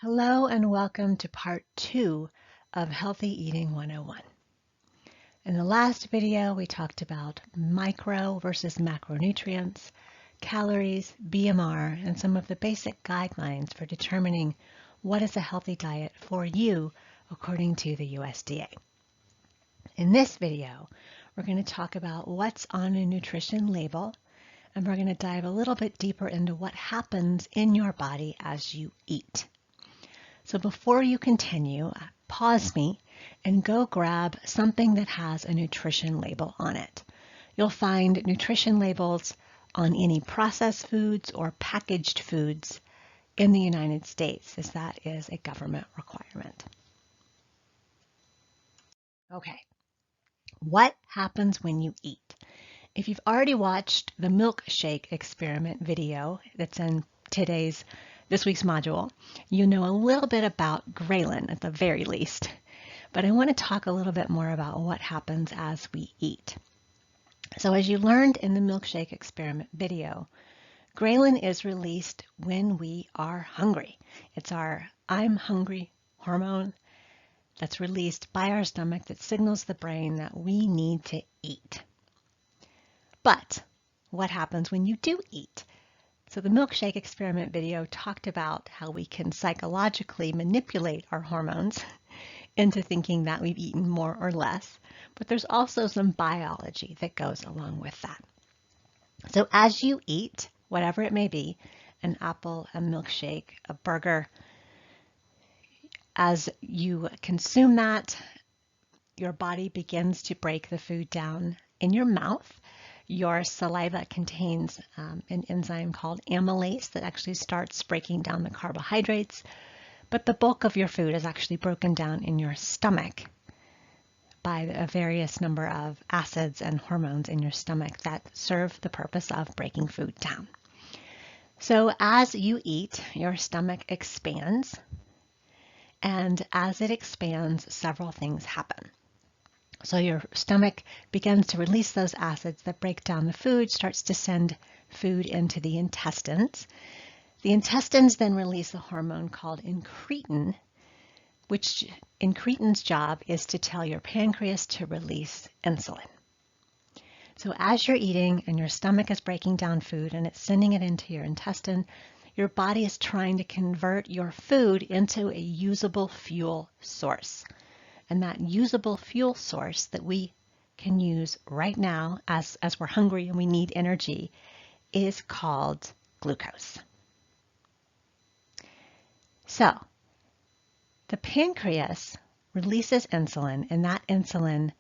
Hello and welcome to part 2 of Healthy Eating 101. In the last video, we talked about micro versus macronutrients, calories, BMR, and some of the basic guidelines for determining what is a healthy diet for you according to the USDA. In this video, we're going to talk about what's on a nutrition label, and we're going to dive a little bit deeper into what happens in your body as you eat. So before you continue, pause me and go grab something that has a nutrition label on it. You'll find nutrition labels on any processed foods or packaged foods in the United States, as that is a government requirement. Okay, what happens when you eat? If you've already watched the milkshake experiment video that's in this week's module, you know a little bit about ghrelin at the very least. But I want to talk a little bit more about what happens as we eat. So as you learned in the milkshake experiment video, ghrelin is released when we are hungry. It's our I'm hungry hormone that's released by our stomach that signals the brain that we need to eat. But what happens when you do eat? So the milkshake experiment video talked about how we can psychologically manipulate our hormones into thinking that we've eaten more or less, but there's also some biology that goes along with that. So as you eat, whatever it may be, an apple, a milkshake, a burger, as you consume that, your body begins to break the food down in your mouth. Your saliva contains an enzyme called amylase that actually starts breaking down the carbohydrates, but the bulk of your food is actually broken down in your stomach by a various number of acids and hormones in your stomach that serve the purpose of breaking food down. So as you eat, your stomach expands, and as it expands, several things happen. So your stomach begins to release those acids that break down the food, starts to send food into the intestines. The intestines then release a hormone called incretin, which incretin's job is to tell your pancreas to release insulin. So as you're eating and your stomach is breaking down food and it's sending it into your intestine, your body is trying to convert your food into a usable fuel source. And that usable fuel source that we can use right now as we're hungry and we need energy is called glucose. So the pancreas releases insulin, and that insulin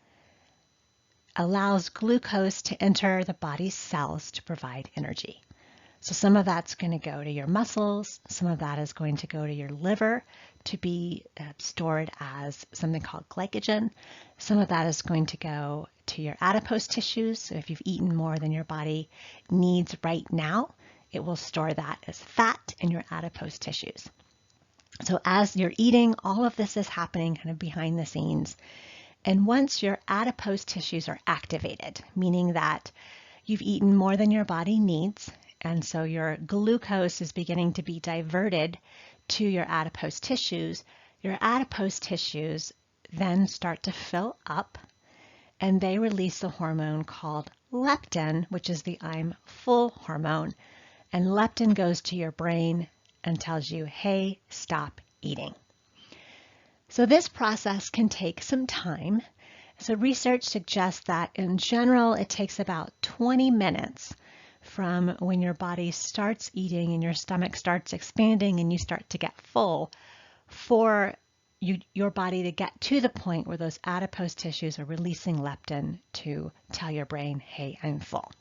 allows glucose to enter the body's cells to provide energy. So some of that's going to go to your muscles, some of that is going to go to your liver to be stored as something called glycogen. Some of that is going to go to your adipose tissues. So if you've eaten more than your body needs right now, it will store that as fat in your adipose tissues. So as you're eating, all of this is happening kind of behind the scenes. And once your adipose tissues are activated, meaning that you've eaten more than your body needs, and so your glucose is beginning to be diverted to your adipose tissues then start to fill up, and they release a hormone called leptin, which is the I'm full hormone. And leptin goes to your brain and tells you, hey, stop eating. So this process can take some time. So research suggests that in general, it takes about 20 minutes from when your body starts eating and your stomach starts expanding and you start to get full for your body to get to the point where those adipose tissues are releasing leptin to tell your brain, hey, I'm full.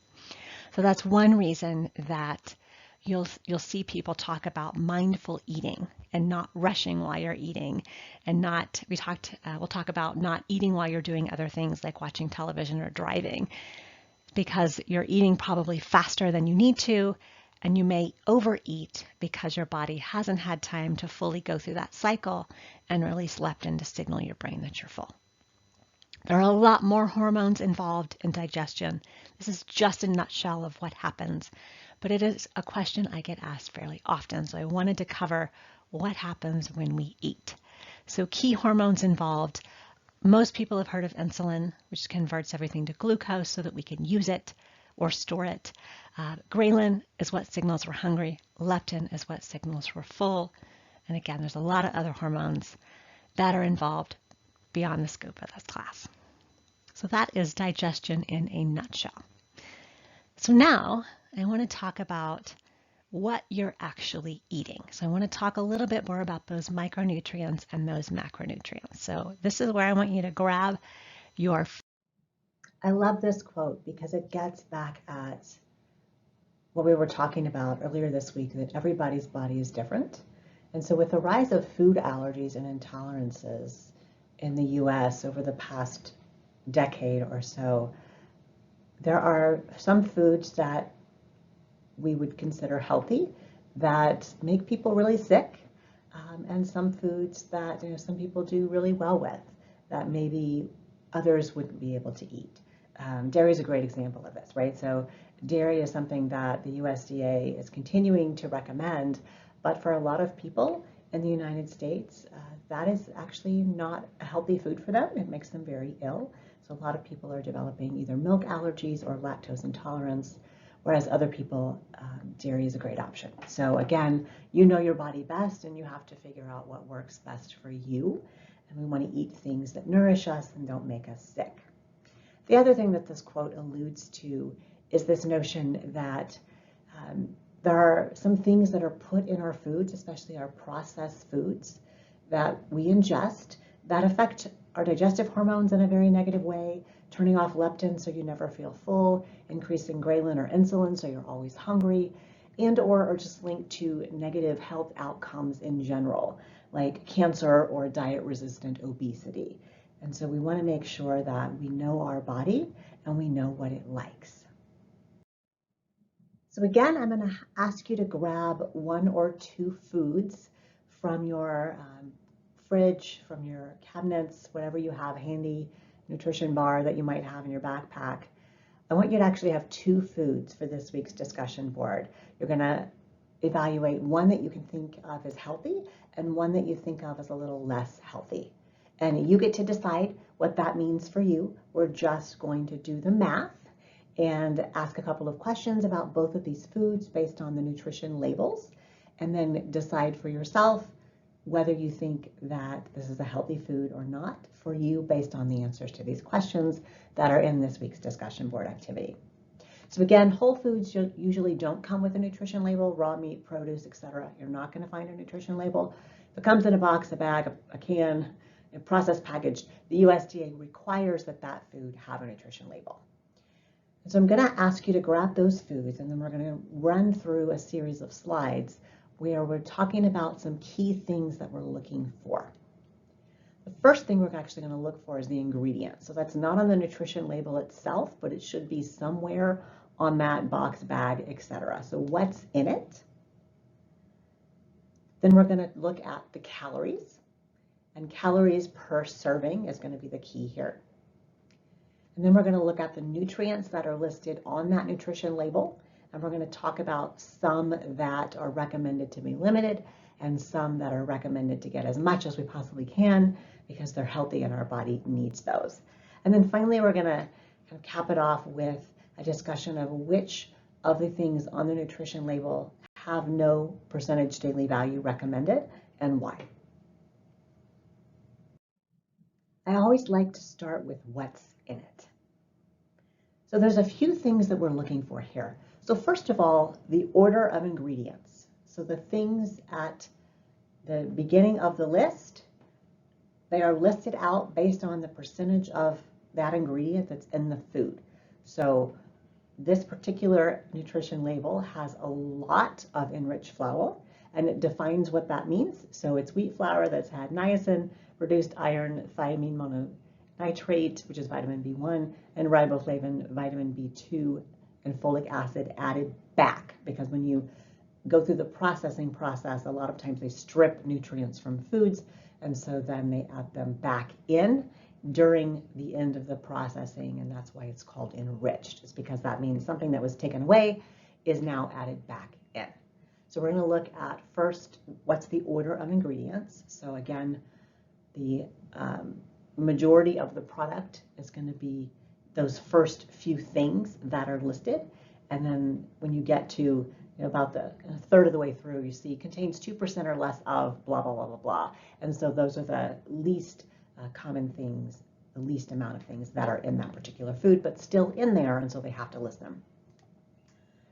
So that's one reason that you'll see people talk about mindful eating and not rushing while you're eating, and we'll talk about not eating while you're doing other things like watching television or driving, because you're eating probably faster than you need to, and you may overeat because your body hasn't had time to fully go through that cycle and release leptin to signal your brain that you're full. There are a lot more hormones involved in digestion. This is just a nutshell of what happens, but it is a question I get asked fairly often, so I wanted to cover what happens when we eat. So key hormones involved, most people have heard of insulin, which converts everything to glucose so that we can use it or store it. Ghrelin is what signals we're hungry. Leptin is what signals we're full. And again, there's a lot of other hormones that are involved beyond the scope of this class. So that is digestion in a nutshell. So now I want to talk about what you're actually eating. So I want to talk a little bit more about those micronutrients and those macronutrients. So this is where I want you to grab your... I love this quote because it gets back at what we were talking about earlier this week, that everybody's body is different. And so with the rise of food allergies and intolerances in the US over the past decade or so, there are some foods that we would consider healthy that make people really sick, and some foods that some people do really well with that maybe others wouldn't be able to eat. Dairy is a great example of this, right? So dairy is something that the USDA is continuing to recommend, but for a lot of people in the United States, that is actually not a healthy food for them. It makes them very ill. So a lot of people are developing either milk allergies or lactose intolerance, whereas other people, dairy is a great option. So again, you know your body best, and you have to figure out what works best for you. And we want to eat things that nourish us and don't make us sick. The other thing that this quote alludes to is this notion that there are some things that are put in our foods, especially our processed foods, that we ingest that affect our digestive hormones in a very negative way, turning off leptin so you never feel full, increasing ghrelin or insulin so you're always hungry, and or are just linked to negative health outcomes in general, like cancer or diet-resistant obesity. And so we want to make sure that we know our body and we know what it likes. So again, I'm going to ask you to grab one or two foods from your fridge, from your cabinets, whatever you have handy, nutrition bar that you might have in your backpack. I want you to actually have two foods for this week's discussion board. You're going to evaluate one that you can think of as healthy and one that you think of as a little less healthy. And you get to decide what that means for you. We're just going to do the math and ask a couple of questions about both of these foods based on the nutrition labels, and then decide for yourself whether you think that this is a healthy food or not for you based on the answers to these questions that are in this week's discussion board activity. So again, whole foods usually don't come with a nutrition label, raw meat, produce, etc. You're not going to find a nutrition label. If it comes in a box, a bag, a can, a processed packaged, the USDA requires that that food have a nutrition label. And so I'm going to ask you to grab those foods, and then we're going to run through a series of slides where we're talking about some key things that we're looking for. The first thing we're actually going to look for is the ingredient. So that's not on the nutrition label itself, but it should be somewhere on that box, bag, etc. So what's in it? Then we're going to look at the calories, and calories per serving is going to be the key here. And then we're going to look at the nutrients that are listed on that nutrition label, and we're going to talk about some that are recommended to be limited and some that are recommended to get as much as we possibly can because they're healthy and our body needs those. And then finally, we're going to kind of cap it off with a discussion of which of the things on the nutrition label have no percentage daily value recommended and why. I always like to start with what's in it. So there's a few things that we're looking for here. So first of all, the order of ingredients. So the things at the beginning of the list, they are listed out based on the percentage of that ingredient that's in the food. So this particular nutrition label has a lot of enriched flour, and it defines what that means. So it's wheat flour that's had niacin, reduced iron, thiamine mononitrate, which is vitamin B1, and riboflavin, vitamin B2, and folic acid added back, because when you go through the processing process, a lot of times they strip nutrients from foods, and so then they add them back in during the end of the processing, and that's why it's called enriched. It's because that means something that was taken away is now added back in. So we're going to look at first, what's the order of ingredients. So again, the majority of the product is going to be those first few things that are listed. And then when you get to about a third of the way through, you see contains 2% or less of blah, blah, blah, blah, blah. And so those are the least common things, the least amount of things that are in that particular food, but still in there, and so they have to list them.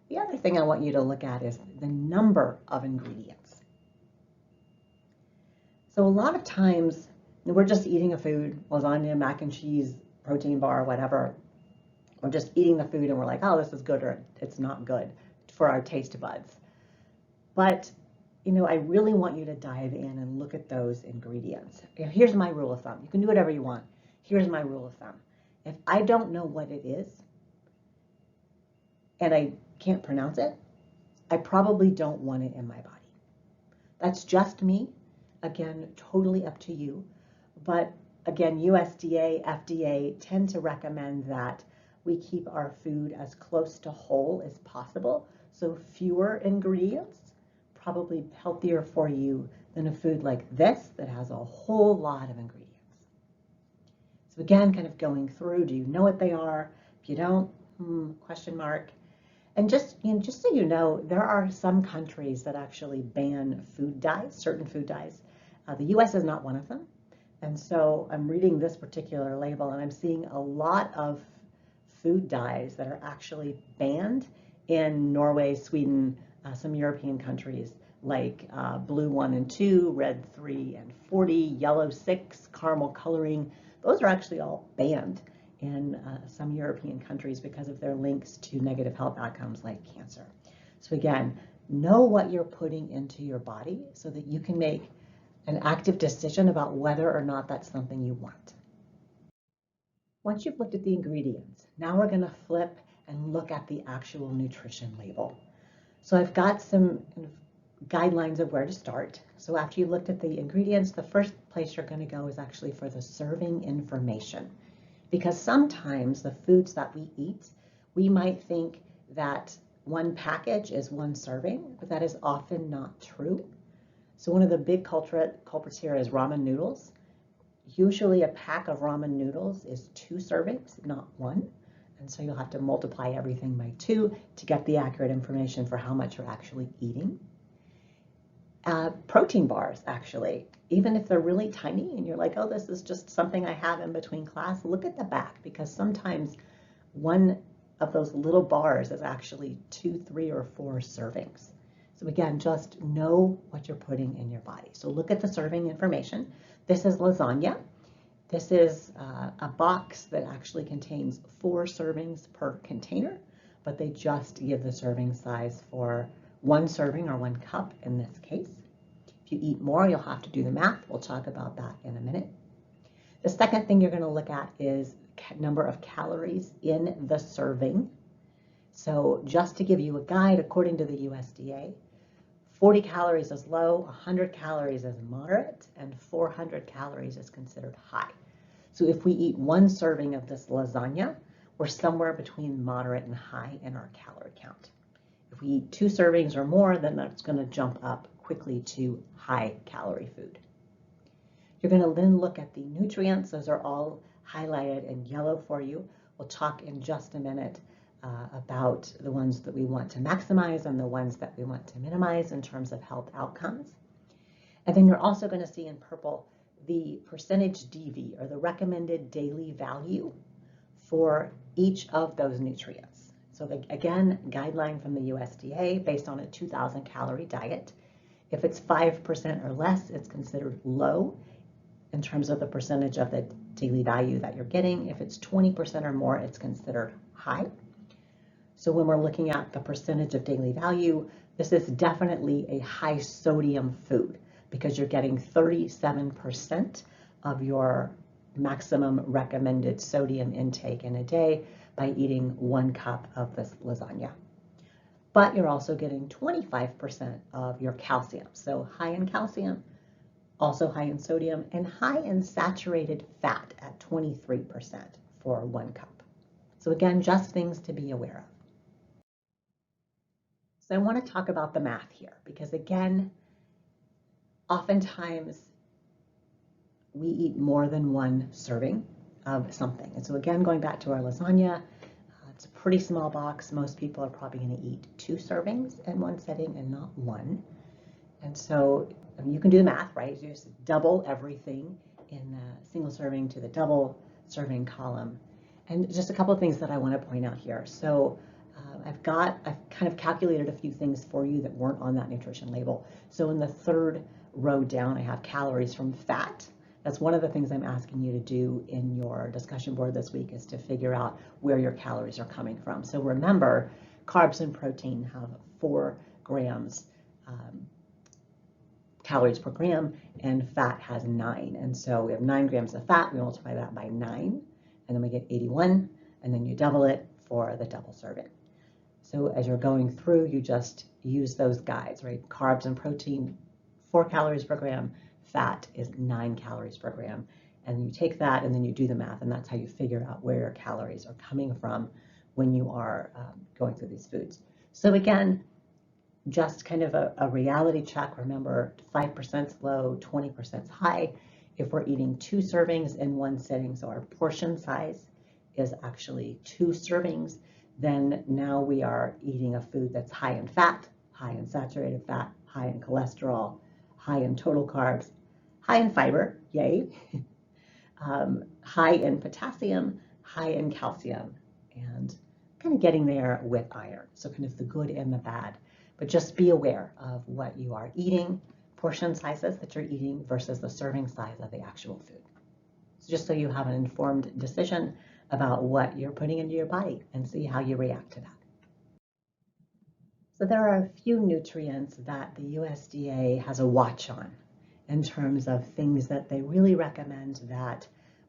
The other thing I want you to look at is the number of ingredients. So a lot of times we're just eating a food, lasagna, mac and cheese, protein bar, whatever. We're just eating the food and we're like, oh, this is good or it's not good for our taste buds. But, I really want you to dive in and look at those ingredients. Here's my rule of thumb. You can do whatever you want. Here's my rule of thumb. If I don't know what it is and I can't pronounce it, I probably don't want it in my body. That's just me. Again, totally up to you. But again, USDA, FDA tend to recommend that we keep our food as close to whole as possible. So fewer ingredients, probably healthier for you than a food like this that has a whole lot of ingredients. So again, kind of going through, do you know what they are? If you don't, question mark. And just so you know, there are some countries that actually ban food dyes, certain food dyes. The US is not one of them. And so I'm reading this particular label and I'm seeing a lot of food dyes that are actually banned in Norway, Sweden, some European countries like blue 1 and 2, red 3 and 40, yellow 6, caramel coloring. Those are actually all banned in some European countries because of their links to negative health outcomes like cancer. So again, know what you're putting into your body so that you can make an active decision about whether or not that's something you want. Once you've looked at the ingredients, now we're going to flip and look at the actual nutrition label. So I've got some guidelines of where to start. So after you looked at the ingredients, the first place you're going to go is actually for the serving information. Because sometimes the foods that we eat, we might think that one package is one serving, but that is often not true. So one of the big culprits here is ramen noodles. Usually a pack of ramen noodles is 2 servings, not 1. And so you'll have to multiply everything by 2 to get the accurate information for how much you're actually eating. Protein bars, actually, even if they're really tiny and you're like, oh, this is just something I have in between class, look at the back, because sometimes one of those little bars is actually 2, 3, or 4 servings. So again, just know what you're putting in your body. So look at the serving information. This is lasagna. This is a box that actually contains 4 servings per container, but they just give the serving size for 1 serving or 1 cup in this case. If you eat more, you'll have to do the math. We'll talk about that in a minute. The second thing you're going to look at is number of calories in the serving. So just to give you a guide, according to the USDA, 40 calories is low, 100 calories is moderate, and 400 calories is considered high. So if we eat 1 serving of this lasagna, we're somewhere between moderate and high in our calorie count. If we eat 2 servings or more, then that's going to jump up quickly to high calorie food. You're going to then look at the nutrients. Those are all highlighted in yellow for you. We'll talk in just a minute about the ones that we want to maximize and the ones that we want to minimize in terms of health outcomes. And then you're also going to see in purple the percentage DV, or the recommended daily value for each of those nutrients. So again, guideline from the USDA based on a 2,000 calorie diet. If it's 5% or less, it's considered low in terms of the percentage of the daily value that you're getting. If it's 20% or more, it's considered high. So when we're looking at the percentage of daily value, this is definitely a high sodium food because you're getting 37% of your maximum recommended sodium intake in a day by eating 1 cup of this lasagna. But you're also getting 25% of your calcium. So high in calcium, also high in sodium, and high in saturated fat at 23% for 1 cup. So again, just things to be aware of. So I want to talk about the math here because, again, oftentimes we eat more than one serving of something. And so again, going back to our lasagna, it's a pretty small box. Most people are probably going to eat 2 servings in one setting and not 1. And so you can do the math, right? You just double everything in the single serving to the double serving column. And just a couple of things that I want to point out here. So I've kind of calculated a few things for you that weren't on that nutrition label. So in the third row down, I have calories from fat. That's one of the things I'm asking you to do in your discussion board this week, is to figure out where your calories are coming from. So remember, carbs and protein have 4 grams calories per gram, and fat has 9. And so we have 9 grams of fat, we multiply that by 9, and then we get 81, and then you double it for the double serving. So as you're going through, you just use those guides, right? Carbs and protein, 4 calories per gram, fat is 9 calories per gram. And you take that and then you do the math, and that's how you figure out where your calories are coming from when you are going through these foods. So again, just kind of a reality check. Remember, 5% is low, 20% is high. If we're eating 2 servings in one sitting, so our portion size is actually 2 servings, then now we are eating a food that's high in fat, high in saturated fat, high in cholesterol, high in total carbs, high in fiber, yay, high in potassium, high in calcium, and kind of getting there with iron. So kind of the good and the bad. But just be aware of what you are eating, portion sizes that you're eating versus the serving size of the actual food. So just so you have an informed decision about what you're putting into your body and see how you react to that. So there are a few nutrients that the USDA has a watch on in terms of things that they really recommend that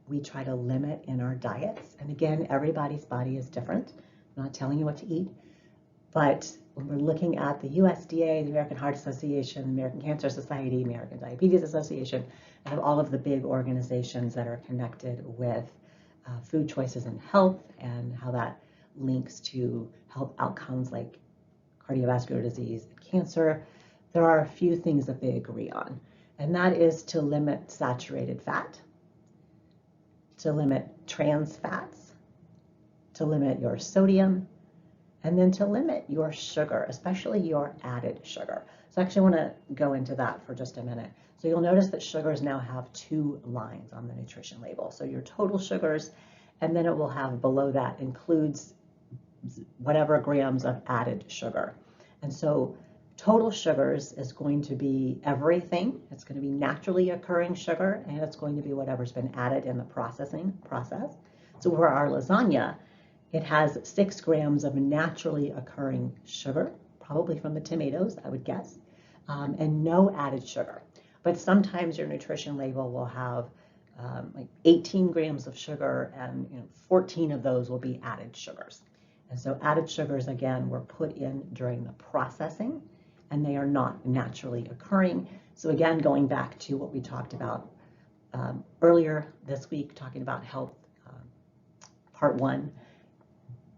we try to limit in our diets. And again, everybody's body is different. I'm not telling you what to eat, but when we're looking at the USDA, the American Heart Association, the American Cancer Society, American Diabetes Association, and all of the big organizations that are connected with food choices and health, and how that links to health outcomes like cardiovascular disease and cancer, there are a few things that they agree on. And that is to limit saturated fat, to limit trans fats, to limit your sodium, and then to limit your sugar, especially your added sugar. So I actually want to go into that for just a minute. So you'll notice that sugars now have 2 lines on the nutrition label. So your total sugars, and then it will have below that includes whatever grams of added sugar. And so total sugars is going to be everything. It's going to be naturally occurring sugar, and it's going to be whatever's been added in the processing process. So for our lasagna, it has 6 grams of naturally occurring sugar, probably from the tomatoes, I would guess, and no added sugar. But sometimes your nutrition label will have like 18 grams of sugar, and 14 of those will be added sugars. And so added sugars, again, were put in during the processing, and they are not naturally occurring. So again, going back to what we talked about earlier this week, talking about health, part 1,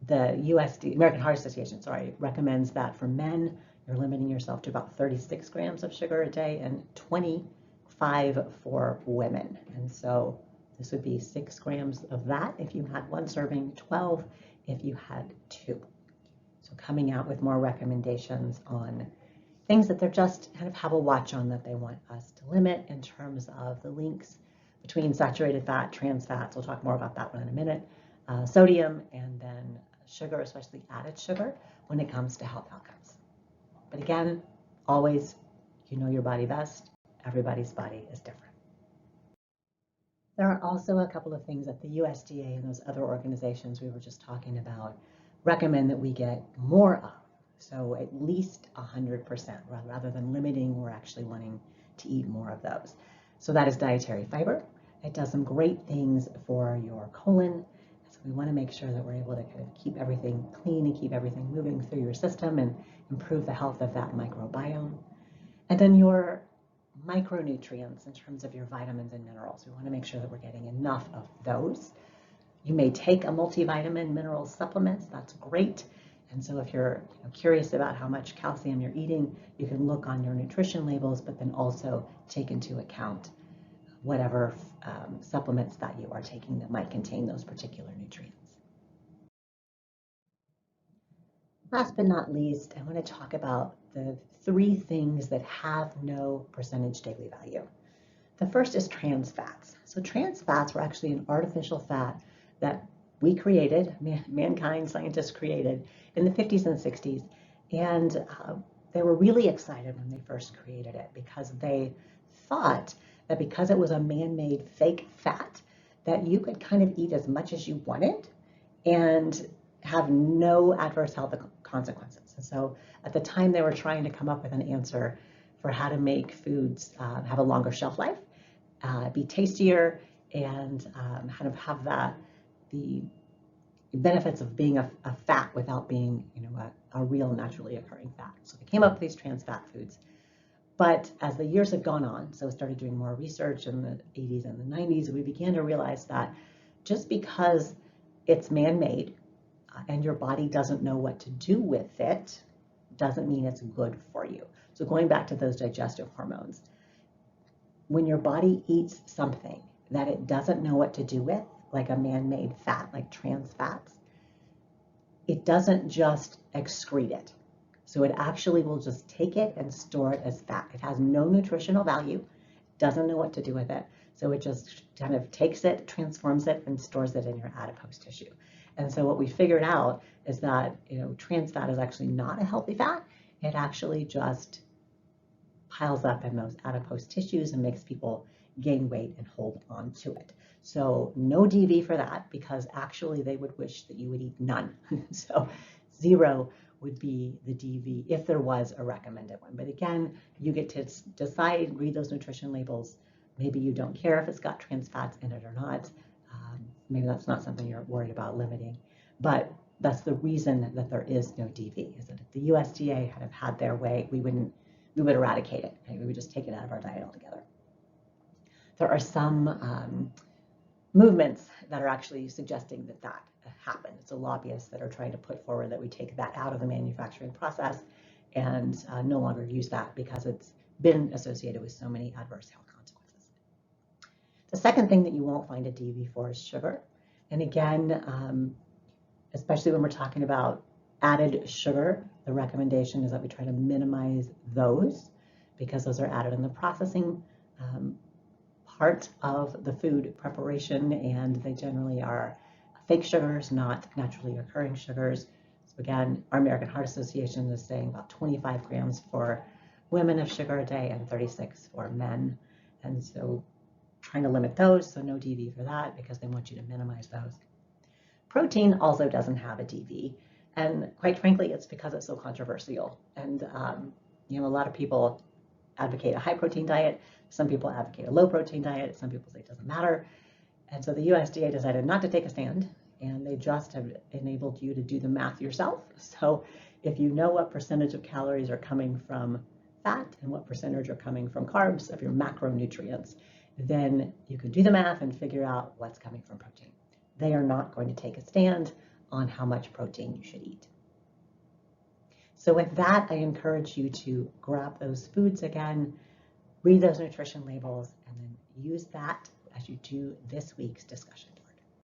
the American Heart Association, recommends that for men, you're limiting yourself to about 36 grams of sugar a day, and 25 for women. And so this would be 6 grams of that if you had 1 serving, 12 if you had 2. So coming out with more recommendations on things that they're just kind of have a watch on that they want us to limit in terms of the links between saturated fat, trans fats. We'll talk more about that one in a minute. Sodium, and then sugar, especially added sugar, when it comes to health outcomes. But again, always, you know your body best. Everybody's body is different. There are also a couple of things that the USDA and those other organizations we were just talking about recommend that we get more of. So at least 100%, rather than limiting, we're actually wanting to eat more of those. So that is dietary fiber. It does some great things for your colon. So we want to make sure that we're able to kind of keep everything clean and keep everything moving through your system and improve the health of that microbiome. And then your micronutrients in terms of your vitamins and minerals. We want to make sure that we're getting enough of those. You may take a multivitamin mineral supplement. That's great. And so if you're curious about how much calcium you're eating, you can look on your nutrition labels, but then also take into account whatever supplements that you are taking that might contain those particular nutrients. Last but not least, I want to talk about the 3 things that have no percentage daily value. The first is trans fats. So trans fats were actually an artificial fat that we created, mankind, scientists created in the 50s and 60s. And they were really excited when they first created it because they thought that because it was a man-made fake fat, that you could kind of eat as much as you wanted and have no adverse health consequences. And so at the time they were trying to come up with an answer for how to make foods have a longer shelf life, be tastier, and kind of have the benefits of being a fat without being a real naturally occurring fat. So they came up with these trans fat foods. But as the years have gone on, so we started doing more research in the 80s and the 90s, we began to realize that just because it's man-made and your body doesn't know what to do with it, doesn't mean it's good for you. So going back to those digestive hormones, when your body eats something that it doesn't know what to do with, like a man-made fat, like trans fats, it doesn't just excrete it. So it actually will just take it and store it as fat. It has no nutritional value, doesn't know what to do with it. So it just kind of takes it, transforms it, and stores it in your adipose tissue. And so what we figured out is that trans fat is actually not a healthy fat. It actually just piles up in those adipose tissues and makes people gain weight and hold on to it. So no DV for that, because actually they would wish that you would eat none. So 0 would be the DV if there was a recommended one. But again, you get to decide, read those nutrition labels. Maybe you don't care if it's got trans fats in it or not. Maybe that's not something you're worried about limiting. But that's the reason that there is no DV, is that if the USDA had had their way, we would eradicate it. Right? We would just take it out of our diet altogether. There are some movements that are actually suggesting that that happen. It's the lobbyists that are trying to put forward that we take that out of the manufacturing process and no longer use that because it's been associated with so many adverse health consequences. The second thing that you won't find a DV for is sugar. And again, especially when we're talking about added sugar, the recommendation is that we try to minimize those because those are added in the processing part of the food preparation, and they generally are fake sugars, not naturally occurring sugars. So again, our American Heart Association is saying about 25 grams for women of sugar a day and 36 for men. And so trying to limit those, so no DV for that because they want you to minimize those. Protein also doesn't have a DV, and quite frankly, it's because it's so controversial. And a lot of people advocate a high protein diet. Some people advocate a low protein diet. Some people say it doesn't matter. And so the USDA decided not to take a stand, and they just have enabled you to do the math yourself. So if you know what percentage of calories are coming from fat and what percentage are coming from carbs of your macronutrients, then you can do the math and figure out what's coming from protein. They are not going to take a stand on how much protein you should eat. So with that, I encourage you to grab those foods again, read those nutrition labels, and then use that as you do this week's discussion.